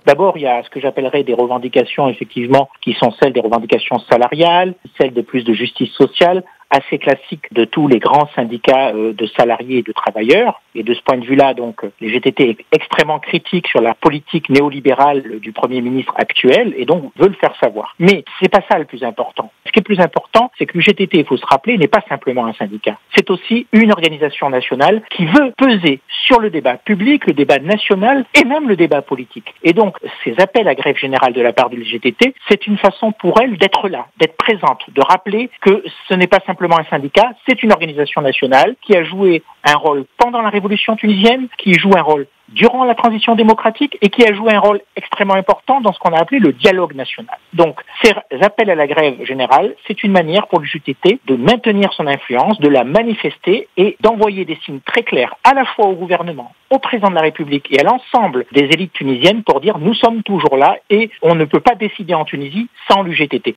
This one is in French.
D'abord, il y a ce que j'appellerais des revendications, effectivement, qui sont celles des revendications salariales, celles de plus de justice sociale, assez classique de tous les grands syndicats de salariés et de travailleurs. Et de ce point de vue-là, donc, les GTT est extrêmement critiques sur la politique néolibérale du Premier ministre actuel et donc veulent faire savoir. Mais c'est pas ça le plus important. Ce qui est le plus important, c'est que le GTT, il faut se rappeler, n'est pas simplement un syndicat. C'est aussi une organisation nationale qui veut peser sur le débat public, le débat national et même le débat politique. Et donc, ces appels à grève générale de la part du GTT, c'est une façon pour elle d'être là, d'être présente, de rappeler que ce n'est pas simplement un syndicat, c'est une organisation nationale qui a joué un rôle pendant la révolution tunisienne, qui joue un rôle durant la transition démocratique et qui a joué un rôle extrêmement important dans ce qu'on a appelé le dialogue national. Donc, ces appels à la grève générale, c'est une manière pour le GTT de maintenir son influence, de la manifester et d'envoyer des signes très clairs à la fois au gouvernement, au président de la République et à l'ensemble des élites tunisiennes pour dire nous sommes toujours là et on ne peut pas décider en Tunisie sans l'UGTT.